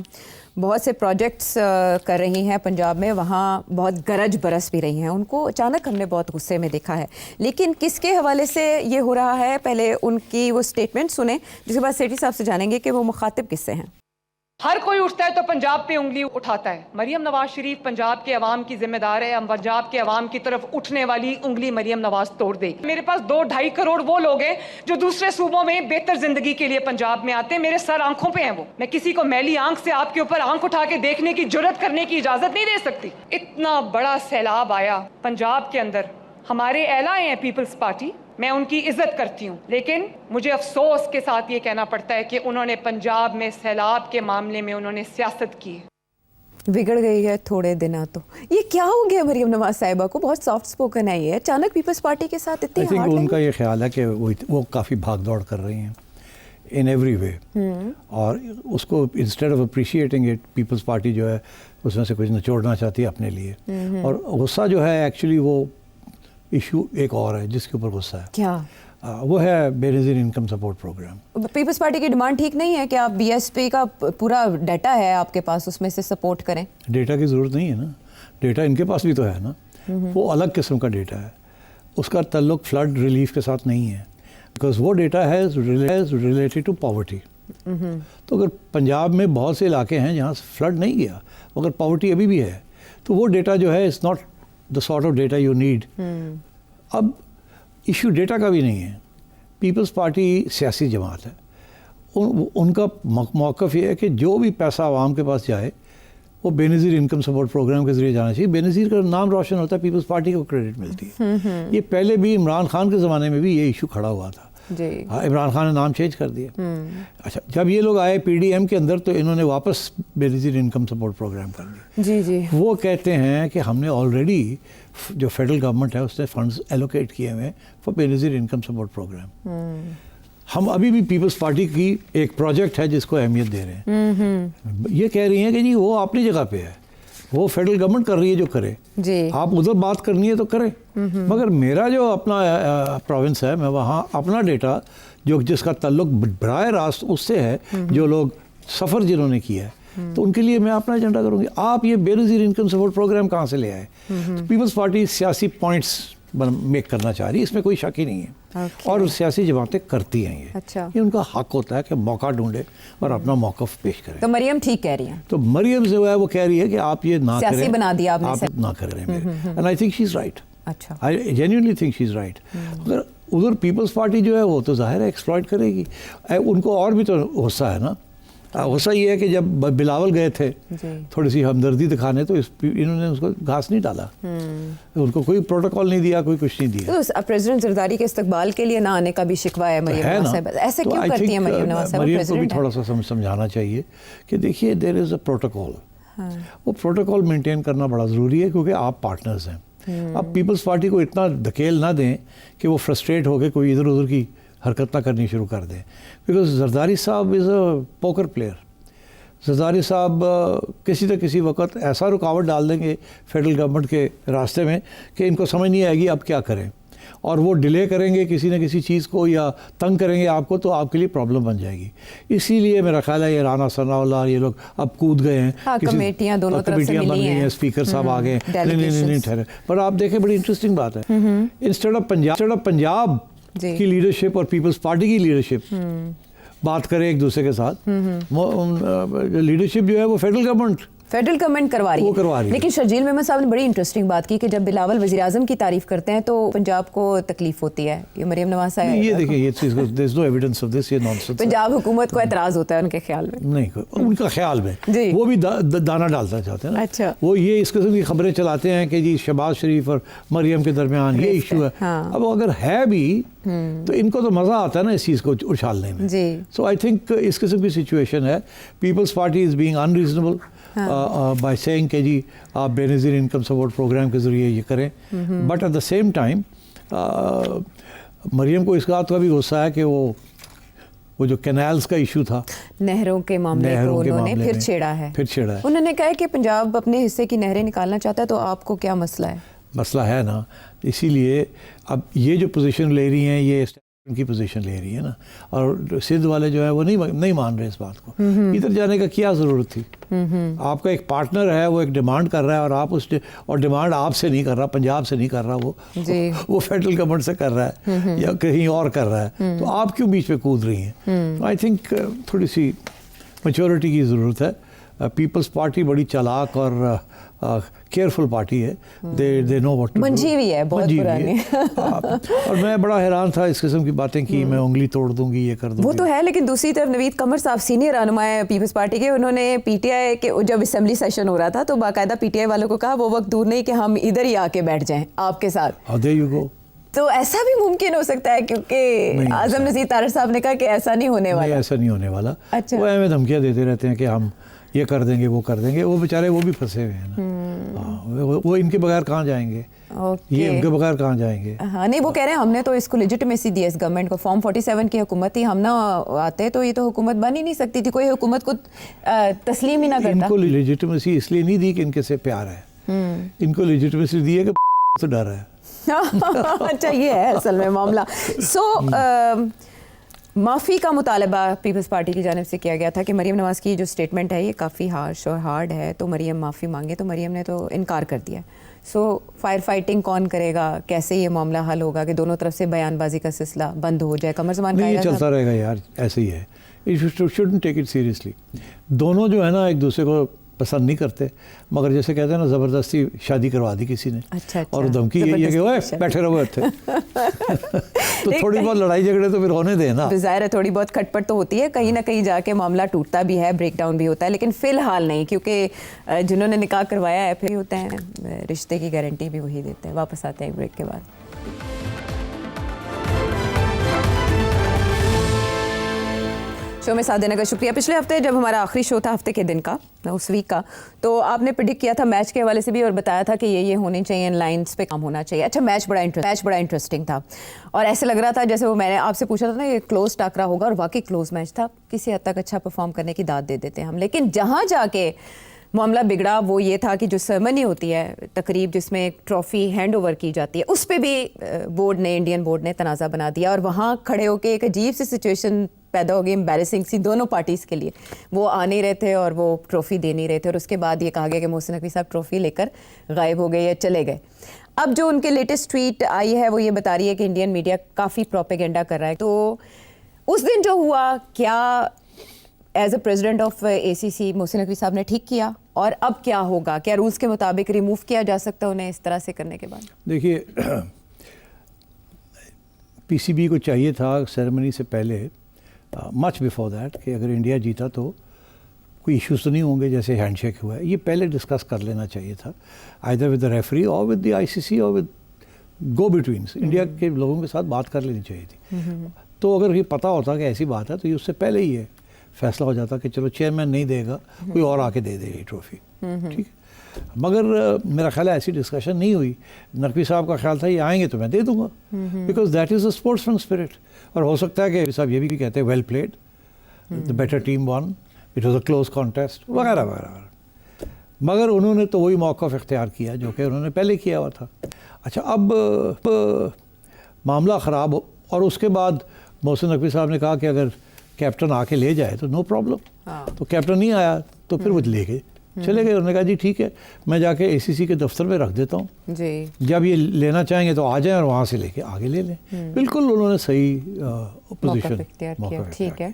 بہت سے پروجیکٹس کر رہی ہیں پنجاب میں, وہاں بہت گرج برس بھی رہی ہیں. ان کو اچانک ہم نے بہت غصے میں دیکھا ہے, لیکن کس کے حوالے سے یہ ہو رہا ہے, پہلے ان کی وہ سٹیٹمنٹ سنیں, جس کے بعد سیٹھی صاحب سے جانیں گے کہ وہ مخاطب کس سے ہیں. ہر کوئی اٹھتا ہے تو پنجاب پہ انگلی اٹھاتا ہے. مریم نواز شریف پنجاب کے عوام کی ذمہ دار ہے. ہم پنجاب کے عوام کی طرف اٹھنے والی انگلی مریم نواز توڑ دے گی. میرے پاس 2-2.5 کروڑ وہ لوگ ہیں جو دوسرے صوبوں میں بہتر زندگی کے لیے پنجاب میں آتے ہیں. میرے سر آنکھوں پہ ہیں وہ. میں کسی کو میلی آنکھ سے آپ کے اوپر آنکھ اٹھا کے دیکھنے کی جرت کرنے کی اجازت نہیں دے سکتی. اتنا بڑا سیلاب آیا پنجاب کے اندر. ہمارے اعلیٰ ہیں پیپلز پارٹی, میں ان کی عزت کرتی ہوں, لیکن مجھے افسوس کے ساتھ یہ کہنا پڑتا ہے کہ انہوں نے پنجاب میں سیلاب کے معاملے میں انہوں نے سیاست کی. بگڑ گئی ہے تھوڑے دنوں تو. یہ کیا ہو گیا مریم نواز صاحبہ کو؟ بہت سافٹ سپوکن ہے یہ, اچانک پیپلز پارٹی کے ساتھ اتنی آئی تھنک ان کا ہارڈ. یہ خیال ہے کہ وہ کافی بھاگ دوڑ کر رہی ہیں ان ایوری وے, اور اس کو instead of appreciating it Peoples Party جو ہے اس میں سے کچھ نچوڑنا چاہتی ہے اپنے لیے. اور غصہ جو ہے ایکچولی وہ ایشو ایک اور ہے جس کے اوپر غصہ ہے. کیا وہ ہے Benazir income support programme. Peoples Party کی ڈیمانڈ ٹھیک نہیں ہے کہ آپ بی ایس پی کا پورا ڈیٹا ہے آپ کے پاس, اس میں سے سپورٹ کریں؟ ڈیٹا کی ضرورت نہیں ہے نا, ڈیٹا ان کے پاس بھی تو ہے نا. وہ الگ قسم کا ڈیٹا ہے, اس کا تعلق فلڈ ریلیف کے ساتھ نہیں ہے, بیکاز وہ ڈیٹا ہے ریلیٹڈ ٹو پاورٹی. تو اگر پنجاب میں بہت سے علاقے ہیں جہاں فلڈ نہیں گیا, اگر پاورٹی ابھی بھی ہے, تو وہ ڈیٹا جو ہے it's not the sort of data you need. اب ایشو ڈیٹا کا بھی نہیں ہے. پیپلز پارٹی سیاسی جماعت ہے, ان کا موقف یہ ہے کہ جو بھی پیسہ عوام کے پاس جائے وہ بے نظیر انکم سپورٹ پروگرام کے ذریعے جانا چاہیے. بے نظیر کا نام روشن ہوتا ہے, پیپلز پارٹی کو کریڈٹ ملتی ہے. یہ پہلے بھی عمران خان کے زمانے میں بھی یہ ایشو کھڑا ہوا تھا. ہاں, عمران خان نے نام چینج کر دیا. اچھا, جب یہ لوگ آئے پی ڈی ایم کے اندر تو انہوں نے واپس بے نظیر انکم سپورٹ پروگرام کر دیا. جی جی, وہ کہتے ہیں کہ ہم نے آلریڈی جو فیڈرل گورنمنٹ ہے اس نے فنڈز ایلوکیٹ کیے ہوئے فار بے نظیر انکم سپورٹ پروگرام. ہم ابھی بھی پیپلز پارٹی کی ایک پروجیکٹ ہے جس کو اہمیت دے رہے ہیں. یہ کہہ رہی ہیں کہ جی وہ اپنی جگہ پہ ہے, وہ فیڈرل گورنمنٹ کر رہی ہے جو کرے, آپ ادھر بات کرنی ہے تو کریں. مگر میرا جو اپنا پروونس ہے, میں وہاں اپنا ڈیٹا جو جس کا تعلق براہ راست اس سے ہے جو لوگ سفر جنہوں نے کیا ہے, تو ان کے لیے میں اپنا ایجنڈا کروں گی. آپ یہ بے نظیر انکم سپورٹ پروگرام کہاں سے لے آئے؟ پیپلز پارٹی سیاسی پوائنٹس میک کرنا چاہ رہی ہے, اس میں کوئی شک ہی نہیں ہے. اور سیاسی جماعتیں کرتی ہیں یہ ان کا حق ہوتا ہے کہ موقع ڈھونڈے اور اپنا موقف پیش کریں. تو مریم ٹھیک کہہ رہی ہیں. تو مریم جو ہے وہ کہہ رہی ہے کہ آپ یہ نہ کریں, سیاسی بنا دیا آپ نہ کریں. And I think she is right. اچھا, I genuinely think she is right. اگر ادھر پیپلز پارٹی جو ہے وہ تو ظاہر ہے ایکسپلائٹ کرے گی. ان کو اور بھی تو غصہ ہے نا. غصہ یہ ہے کہ جب بلاول گئے تھے تھوڑی سی ہمدردی دکھانے تو انہوں نے اس کو گھاس نہیں ڈالا, ان کو کوئی پروٹوکول نہیں دیا, کوئی کچھ نہیں دیا. تو پریزیڈنٹ زرداری کے استقبال کے لیے نہ آنے کا بھی شکوہ ہے مریم نواز صاحب. ایسے کیوں کرتی ہیں مریم نواز صاحب؟ مریم کو بھی تھوڑا سا سمجھانا چاہیے کہ دیکھیے دیر از اے پروٹوکول. وہ پروٹوکول مینٹین کرنا بڑا ضروری ہے کیونکہ آپ پارٹنرز ہیں. اب پیپلز پارٹی کو اتنا دھکیل نہ دیں کہ وہ فرسٹریٹ ہو کے کوئی ادھر ادھر کی حرکت نہ کرنی شروع کر دیں. بیکاز زرداری صاحب از اے پوکر پلیئر. زرداری صاحب کسی نہ کسی وقت ایسا رکاوٹ ڈال دیں گے فیڈرل گورنمنٹ کے راستے میں کہ ان کو سمجھ نہیں آئے گی اب کیا کریں, اور وہ ڈیلے کریں گے کسی نہ کسی چیز کو یا تنگ کریں گے آپ کو, تو آپ کے لیے پرابلم بن جائے گی. اسی لیے میرا خیال ہے یہ رانا ثناء اللہ یہ لوگ اب کود گئے ہیں, کمیٹیاں دونوں طرف سے بن ملی گئی ہیں, ہیں, اسپیکر صاحب آ گئے. نہیں ٹھہرے, پر آپ دیکھیں بڑی انٹرسٹنگ بات ہے, انسٹیڈ آف پنجاب کی لیڈرشپ اور پیپلز پارٹی کی لیڈرشپ بات کرے ایک دوسرے کے ساتھ, لیڈرشپ جو ہے وہ فیڈرل گورنمنٹ کروا رہی ہے. لیکن شرجیل محمد صاحب نے بڑی انٹرسٹنگ بات کی کہ جب بلاول وزیر اعظم کی تعریف کرتے ہیں تو پنجاب کو تکلیف ہوتی ہے. یہ مریم نواز صاحب یہ دیکھیں یہ چیز دیر از نو ایویڈنس آف دس, یہ نانسنس. پنجاب حکومت کو اعتراض ہوتا ہے ان کے خیال میں. نہیں, ان کا خیال میں وہ بھی دانا ڈالنا چاہتے ہیں نا. اچھا, وہ یہ اس قسم کی خبریں چلاتے ہیں کہ جی شہباز شریف اور مریم کے درمیان یہ ایشو ہے. اب اگر ہے بھی تو ان کو تو مزہ آتا ہے نا اس چیز کو اچھالنے میں. سو آئی تھنک اس قسم کی سچویشن ہے. Peoples Party is being unreasonable by saying کہ جی آپ بے نظیر انکم سپورٹ پروگرام کے ذریعے یہ کریں, but at the same time Maryam کو اس بات کا بھی غصہ ہے کہ وہ جو کینالز کا ایشو تھا, نہروں کے معاملے کو انہوں نے پھر چھیڑا ہے. انہوں نے کہا کہ پنجاب اپنے حصے کی نہریں نکالنا چاہتا ہے, تو آپ کو کیا مسئلہ ہے؟ مسئلہ ہے نا, اسی لیے اب یہ جو پوزیشن لے رہی ہیں یہ کی پوزیشن لے رہی ہے نا, اور سندھ والے جو ہے وہ نہیں مان رہے اس بات کو. ادھر جانے کا کیا ضرورت تھی؟ آپ کا ایک پارٹنر ہے, وہ ایک ڈیمانڈ کر رہا ہے اور آپ اور ڈیمانڈ آپ سے نہیں کر رہا, پنجاب سے نہیں کر رہا, وہ فیڈرل گورنمنٹ سے کر رہا ہے یا کہیں اور کر رہا ہے, تو آپ کیوں بیچ میں کود رہی ہیں؟ آئی تھنک تھوڑی سی میچورٹی کی ضرورت ہے. پیپلز پارٹی بڑی چالاک اور کیئرفل پارٹی ہے. دے نو واٹ ٹو ڈو. منجھی ہوئی ہے, بہت پرانی. اور میں بڑا حیران تھا اس قسم کی باتیں کی میں انگلی توڑ دوں گی, یہ کر دوں گی. وہ تو ہے, لیکن دوسری طرف نوید قمر صاحب سینئر رہنما ہے پیپلز پارٹی کے, انہوں نے پی ٹی آئی کے جب اسمبلی سیشن ہو رہا تھا تو باقاعدہ پی ٹی آئی والوں کو کہا وہ وقت دور نہیں کہ ہم ادھر ہی آ کے بیٹھ جائیں آپ کے ساتھ. There you go. تو ایسا بھی ممکن ہو سکتا ہے, کیونکہ اعظم نذیر طارق صاحب نے کہا کہ ایسا نہیں ہونے والا. ایسا نہیں ہونے والا. اچھا. وہ ہمیں دھمکیاں دیتے رہتے ہیں کہ ہم یہ کر دیں گے وہ کر دیں گے. وہ بیچارے وہ بھی پھنسے ہوئے ہیں نا, وہ ان کے بغیر کہاں جائیں گے, یہ ان کے بغیر کہاں جائیں گے. ہاں نہیں, وہ کہہ رہے ہیں ہم نے تو اس کو لیجٹمیسی دی اس گورنمنٹ کو, فارم 47 کی حکومت تھی, ہم نہ آتے تو یہ تو حکومت بن ہی نہیں سکتی تھی, کوئی حکومت کو تسلیم ہی نہ کرتا. ان کو لیجٹمیسی اس لیے نہیں دی کہ ان کے سے پیار ہے, ان کو لیجٹمیسی دی ہے کہ سے ڈر ہے. اچھا یہ ہے اصل میں معاملہ. سو معافی کا مطالبہ پیپلز پارٹی کی جانب سے کیا گیا تھا کہ مریم نواز کی جو سٹیٹمنٹ ہے یہ کافی ہارش اور ہارڈ ہے, تو مریم معافی مانگے, تو مریم نے تو انکار کر دیا. سو فائر فائٹنگ کون کرے گا, کیسے یہ معاملہ حل ہوگا کہ دونوں طرف سے بیان بازی کا سلسلہ بند ہو جائے؟ قمر زمان کا یہ چلتا رہے گا یار, ایسے ہی ہے. Shouldn't take it seriously. دونوں جو ہے نا ایک دوسرے کو پسند نہیں کرتے, مگر جیسے کہتے ہیں نا زبردستی شادی کروا دی کسی نے, اور دھمکی یہی ہے کہ اوے بیٹھے رہو تھے. تو تھوڑی بہت لڑائی جھگڑے تو پھر ہونے دیں نا. ظاہر ہے تھوڑی بہت کھٹ پٹ تو ہوتی ہے, کہیں نہ کہیں جا کے معاملہ ٹوٹتا بھی ہے, بریک ڈاؤن بھی ہوتا ہے, لیکن فی الحال نہیں, کیونکہ جنہوں نے نکاح کروایا ہے پھر ہوتے ہیں رشتے کی گارنٹی بھی وہی دیتے ہیں. واپس آتے ہیں بریک کے بعد. شو میں ساتھ دینے کا شکریہ. پچھلے ہفتے جب ہمارا آخری شو تھا ہفتے کے دن کا, اس ویک کا, تو آپ نے پریڈکٹ کیا تھا میچ کے حوالے سے بھی اور بتایا تھا کہ یہ ہونی چاہیے, ان لائنس پہ کام ہونا چاہیے. اچھا میچ بڑا انٹرسٹنگ تھا اور ایسے لگ رہا تھا جیسے وہ میں نے آپ سے پوچھا تھا نا یہ کلوز ٹاکرا ہوگا, اور واقعی کلوز میچ تھا. کسی حد تک اچھا پرفارم کرنے کی داد دے دیتے ہم, لیکن جہاں جا کے معاملہ بگڑا وہ یہ تھا کہ جو سرمنی ہوتی ہے, تقریب جس میں ٹرافی ہینڈ اوور کی جاتی ہے, اس پہ بھی بورڈ نے, انڈین بورڈ نے تنازع بنا دیا, اور وہاں کھڑے ہو کے ایک عجیب سی سچویشن پیدا ہو گئی, امبیرسنگ سی دونوں پارٹیز کے لیے. وہ آ نہیں رہے تھے اور وہ ٹرافی دے نہیں رہے تھے, اور اس کے بعد یہ کہا گیا کہ محسن نقوی صاحب ٹرافی لے کر غائب ہو گئے یا چلے گئے. اب جو ان کے لیٹسٹ ٹویٹ آئی ہے وہ یہ بتا رہی ہے کہ انڈین میڈیا کافی پروپیگنڈا کر رہا ہے. تو اس دن جو ہوا, کیا ایز اے پریزیڈنٹ آف اے سی سی محسن نقوی صاحب نے ٹھیک کیا, اور اب کیا ہوگا؟ کیا رولز کے مطابق ریموو کیا جا سکتا ہے انہیں اس طرح سے کرنے کے بعد؟ دیکھیے پی سی بی کو چاہیے تھا سیریمنی سے پہلے, مچ بیفور دیٹ, کہ اگر انڈیا جیتا تو کوئی ایشوز تو نہیں ہوں گے جیسے ہینڈ شیک ہوا ہے, یہ پہلے ڈسکس کر لینا چاہیے تھا, آئدر ود دا ریفری اور ود دی آئی سی سی اور ود گو بٹوینس. انڈیا کے لوگوں کے ساتھ بات کر لینی چاہیے تھی. تو اگر یہ پتہ ہوتا کہ ایسی بات ہے تو یہ اس سے پہلے ہی ہے فیصلہ ہو جاتا کہ چلو چیئرمین نہیں دے گا, کوئی اور آ کے دے دے یہ ٹرافی, ٹھیک ہے. مگر میرا خیال ہے ایسی ڈسکشن نہیں ہوئی. نقوی صاحب کا خیال تھا یہ آئیں گے تو میں دے دوں گا, because that is a sportsman spirit. اور ہو سکتا ہے کہ صاحب یہ بھی کہتے ہیں well played, the better team won, it was a close contest وغیرہ وغیرہ. مگر انہوں نے تو وہی موقف اختیار کیا جو کہ انہوں نے پہلے کیا ہوا تھا. اچھا اب معاملہ خراب ہو, اور اس کے بعد محسن نقوی صاحب نے کہا کہ اگر کیپٹن آ کے لے جائے تو نو پرابلم. تو کیپٹن نہیں آیا تو پھر وہ لے گئے, چلے گئے. انہوں نے کہا جی ٹھیک ہے میں جا کے اے سی سی کے دفتر میں رکھ دیتا ہوں, جی جب یہ لینا چاہیں گے تو آ جائیں اور وہاں سے لے کے آگے لے لیں. بالکل انہوں نے صحیح پوزیشن ٹھیک ہے.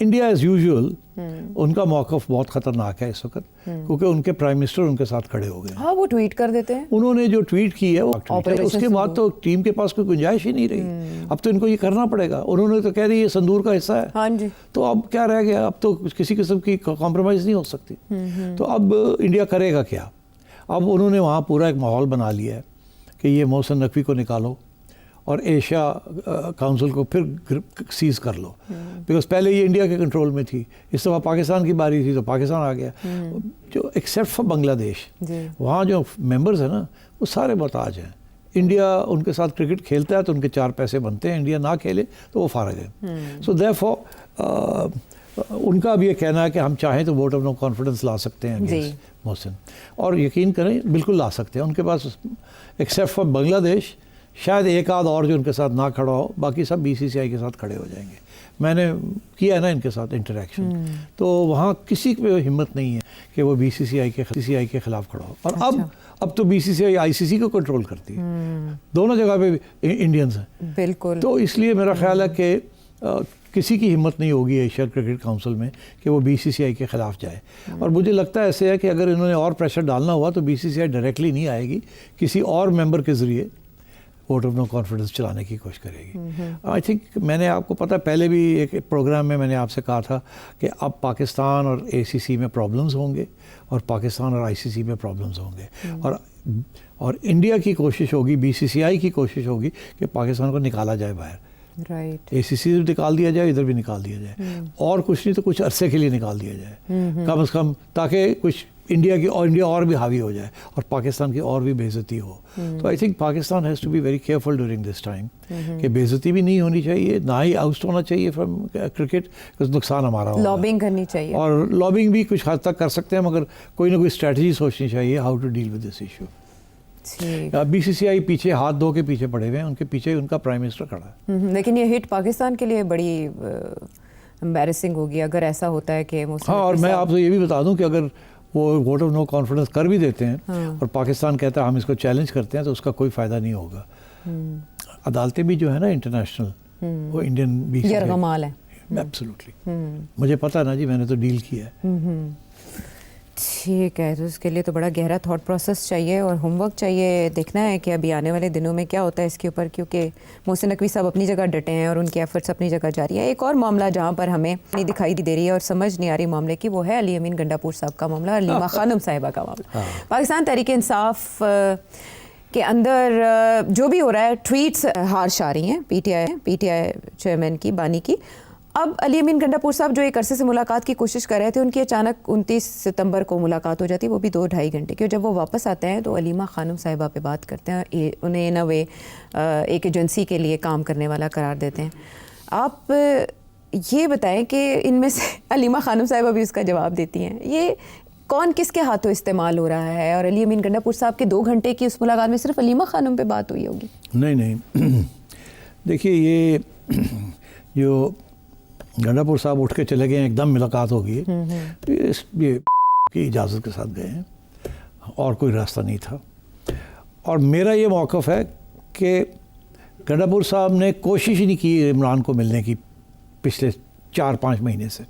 انڈیا ایز یوزول ان کا موقف بہت خطرناک ہے اس وقت, کیونکہ ان کے پرائم منسٹر ان کے ساتھ کھڑے ہو گئے. ہاں وہ ٹویٹ کر دیتے ہیں. انہوں نے جو ٹویٹ کی ہے وہ اس کے بعد تو ٹیم کے پاس کوئی گنجائش ہی نہیں رہی. اب تو ان کو یہ کرنا پڑے گا. انہوں نے تو کہہ دی یہ صندور کا حصہ ہے, ہاں جی, تو اب کیا رہ گیا, اب تو کسی قسم کی کمپرومائز نہیں ہو سکتی. تو اب انڈیا کرے گا کیا؟ اب انہوں نے وہاں پورا ایک ماحول بنا لیا ہے کہ یہ محسن نقوی کو نکالو اور ایشیا کاؤنسل کو پھر سیز کر لو, بیکاز پہلے یہ انڈیا کے کنٹرول میں تھی. اس دفعہ پاکستان کی باری تھی تو پاکستان آ گیا. جو ایکسیپٹ فار بنگلہ دیش, وہاں جو ممبرز ہیں نا وہ سارے محتاج ہیں. انڈیا ان کے ساتھ کرکٹ کھیلتا ہے تو ان کے 4 پیسے بنتے ہیں, انڈیا نہ کھیلے تو وہ فارغ ہے. سو دیئرفور ان کا بھی یہ کہنا ہے کہ ہم چاہیں تو ووٹ آف نو کانفیڈنس لا سکتے ہیں اگینسٹ محسن, اور یقین کریں بالکل لا سکتے ہیں. ان کے پاس ایکسیپٹ فار بنگلہ دیش شاید ایک آدھ اور جو ان کے ساتھ نہ کھڑا ہو, باقی سب بی سی سی آئی کے ساتھ کھڑے ہو جائیں گے. میں نے کیا ہے نا ان کے ساتھ انٹریکشن, تو وہاں کسی پہ ہمت نہیں ہے کہ وہ بی سی سی آئی کے خلاف کھڑا ہو. اور اب تو بی سی سی آئی سی سی کو کنٹرول کرتی ہے, دونوں جگہ پہ انڈینز ہیں. بالکل. تو اس لیے میرا خیال ہے کہ کسی کی ہمت نہیں ہوگی ایشیا کرکٹ کونسل میں کہ وہ BCCI کے خلاف جائے. اور مجھے لگتا ہے ایسے ہے کہ اگر انہوں نے اور پریشر ڈالنا ہوا تو BCCI ڈائریکٹلی نہیں آئے گی, کسی اور ممبر کے ذریعے ووٹ آف نو کانفیڈنس چلانے کی کوشش کرے گی. آئی تھنک میں نے آپ کو پتہ پہلے بھی ایک پروگرام میں نے آپ سے کہا تھا کہ اب پاکستان اور ACC میں پرابلمز ہوں گے اور پاکستان اور ICC میں پرابلمز ہوں گے, اور انڈیا کی کوشش ہوگی, BCCI کی کوشش ہوگی کہ پاکستان کو نکالا جائے باہر. رائٹ, ACC سے بھی نکال دیا جائے, ادھر بھی نکال دیا جائے, اور کچھ نہیں تو کچھ عرصے کے لیے نکال دیا جائے کم از کم, تاکہ کچھ انڈیا اور بھی حاوی ہو جائے اور پاکستان کی اور بھی بے عزتی ہو. تو I think Pakistan has to be very careful during this time کہ بے عزتی بھی نہیں ہونی چاہیے, نہ ہی آؤٹ ہونا چاہیے فرام کرکٹ, نقصان ہمارا ہوگا. لابنگ کرنی چاہیے, اور لابنگ بھی کچھ حد تک کر سکتے ہیں, مگر کوئی نہ کوئی اسٹریٹجی سوچنی چاہیے how to deal with this issue. BCCI پیچھے ہاتھ دھو کے پیچھے پڑے ہوئے ہیں, ان کے پیچھے ان کا پرائم منسٹر کھڑا ہے. لیکن یہ ہٹ پاکستان کے لیے بڑی امبیرسنگ ہوگی اگر ایسا ہوتا ہے کہ ہاں, اور میں آپ سے یہ بھی بتا دوں کہ اگر وہ ووٹ آف نو کانفیڈنس کر بھی دیتے ہیں اور پاکستان کہتا ہے ہم اس کو چیلنج کرتے ہیں, تو اس کا کوئی فائدہ نہیں ہوگا. عدالتیں بھی جو ہے نا انٹرنیشنل, وہ انڈین یرغمال ہے. ایبسلیوٹلی, مجھے پتہ نا جی, میں نے تو ڈیل کیا ہے. ٹھیک ہے, تو اس کے لیے تو بڑا گہرا تھاٹ پروسیس چاہیے اور ہوم ورک چاہیے. دیکھنا ہے کہ ابھی آنے والے دنوں میں کیا ہوتا ہے اس کے اوپر, کیونکہ محسن نقوی صاحب اپنی جگہ ڈٹے ہیں اور ان کی ایفرٹس اپنی جگہ جاری ہیں. ایک اور معاملہ جہاں پر ہمیں نہیں دکھائی دے رہی ہے اور سمجھ نہیں آ رہی معاملے کی, وہ ہے علی امین گنڈاپور صاحب کا معاملہ, علیمہ خانم صاحبہ کا معاملہ. پاکستان تحریک انصاف کے اندر جو بھی ہو رہا ہے, ٹویٹس ہارش آ رہی ہیں پی ٹی آئی چیئرمین کی, بانی کی. اب علی امین گنڈاپور صاحب جو ایک عرصے سے ملاقات کی کوشش کر رہے تھے, ان کی اچانک 29 ستمبر کو ملاقات ہو جاتی ہے, وہ بھی 2-2.5 گھنٹے کی. اور جب وہ واپس آتے ہیں تو علیمہ خانم صاحبہ پہ بات کرتے ہیں, انہیں نہ وہ ایک ایجنسی کے لیے کام کرنے والا قرار دیتے ہیں. آپ یہ بتائیں کہ ان میں سے علیمہ خانم صاحبہ بھی اس کا جواب دیتی ہیں, یہ کون کس کے ہاتھوں استعمال ہو رہا ہے؟ اور علی امین گنڈاپور صاحب کے 2 گھنٹے کی اس ملاقات میں صرف علیمہ خانم پہ بات ہوئی ہوگی؟ نہیں, دیکھیے یہ جو گنڈاپور صاحب اٹھ کے چلے گئے ہیں, ایک دم ملاقات ہو گئی ہے, یہ کی اجازت کے ساتھ گئے ہیں اور کوئی راستہ نہیں تھا. اور میرا یہ موقف ہے کہ گنڈاپور صاحب نے کوشش ہی نہیں کی عمران کو ملنے کی پچھلے 4-5 مہینے سے.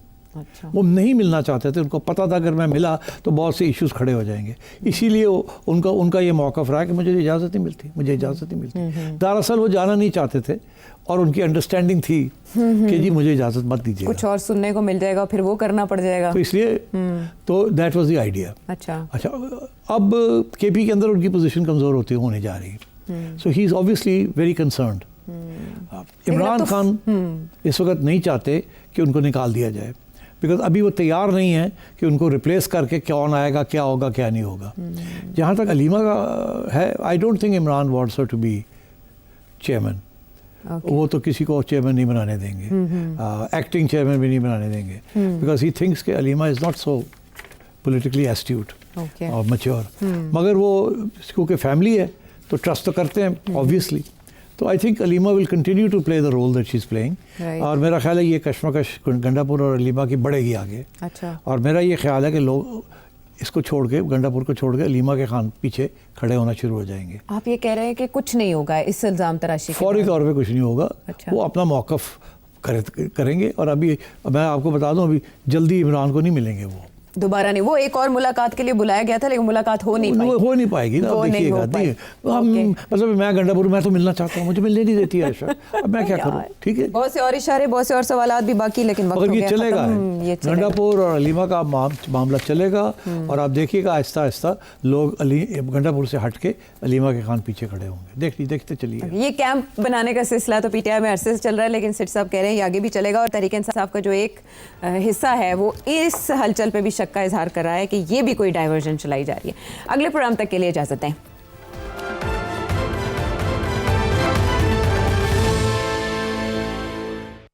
وہ نہیں ملنا چاہتے تھے, ان کو پتہ تھا اگر میں ملا تو بہت سے ایشوز کھڑے ہو جائیں گے, اسی لیے ان کا یہ موقف رہا کہ مجھے اجازت نہیں ملتی. دراصل وہ جانا نہیں چاہتے تھے اور ان کی انڈرسٹینڈنگ تھی کہ جی مجھے اجازت مت دیجیے, کچھ اور سننے کو مل جائے گا, پھر وہ کرنا پڑ جائے گا, تو اس لیے تو دیٹ واز دی آئیڈیا. اچھا, اب KP کے اندر ان کی پوزیشن کمزور ہونے جا رہی ہے, so he is obviously very concerned. Imran Khan اس وقت نہیں چاہتے کہ ان کو نکال دیا جائے, بیکاز ابھی وہ تیار نہیں ہیں کہ ان کو ریپلیس کر کے کون آئے گا, کیا ہوگا, کیا نہیں ہوگا. جہاں تک علیمہ کا ہے, I don't think Imran wants her to be chairman. وہ تو کسی کو چیئرمین نہیں بنانے دیں گے, ایکٹنگ چیئرمین بھی نہیں بنانے دیں گے, بیکاز ہی تھنکس کہ Alima is not so politically ایسٹیوٹ اور میچور. مگر وہ کیونکہ فیملی ہے تو ٹرسٹ تو کرتے ہیں آبویسلی. تو I think Aleema will continue to play the role that she is playing, اور میرا خیال ہے یہ کشمکش گنڈاپور اور علیمہ کی بڑھے گی آگے. اور میرا یہ خیال ہے کہ لوگ اس کو چھوڑ کے, گنڈاپور کو چھوڑ کے علیمہ کے خان پیچھے کھڑے ہونا شروع ہو جائیں گے. آپ یہ کہہ رہے ہیں کہ کچھ نہیں ہوگا اس الزام تراشی, فوری طور پہ کچھ نہیں ہوگا, وہ اپنا موقف کریں گے. اور ابھی میں آپ کو بتا دوں, ابھی جلدی عمران کو نہیں ملیں گے, وہ دوبارہ نہیں. وہ ایک اور ملاقات کے لیے بلایا گیا تھا لیکن ملاقات ہو نہیں پائے گی نا. دیکھیے گا, مطلب میں گنڈاپور میں تو ملنا چاہتا ہوں, مجھے ملنے نہیں دیتی عائشہ, اب میں کیا کروں. ٹھیک ہے, بہت سے اور اشارے, بہت سے اور سوالات بھی باقی, لیکن مگر یہ چلے گا, گنڈاپور اور علیمہ کا معاملہ چلے گا. اور آپ دیکھیے گا آہستہ آہستہ لوگ گنڈاپور سے ہٹ کے علیمہ کے خان پیچھے کھڑے ہوں گے. دیکھتے چلیے. یہ کیمپ بنانے کا سلسلہ تو PTI میں عرصے سے چل رہا ہے, لیکن سٹ صاحب کہہ رہے ہیں یہ آگے بھی چلے گا. اور تحریک انصاف کا جو ایک حصہ ہے وہ اس ہلچل پہ بھی شک کا اظہار کر رہا ہے کہ یہ بھی کوئی ڈائیورژن چلائی جا رہی ہے. اگلے پروگرام تک کے لیے اجازت دیں.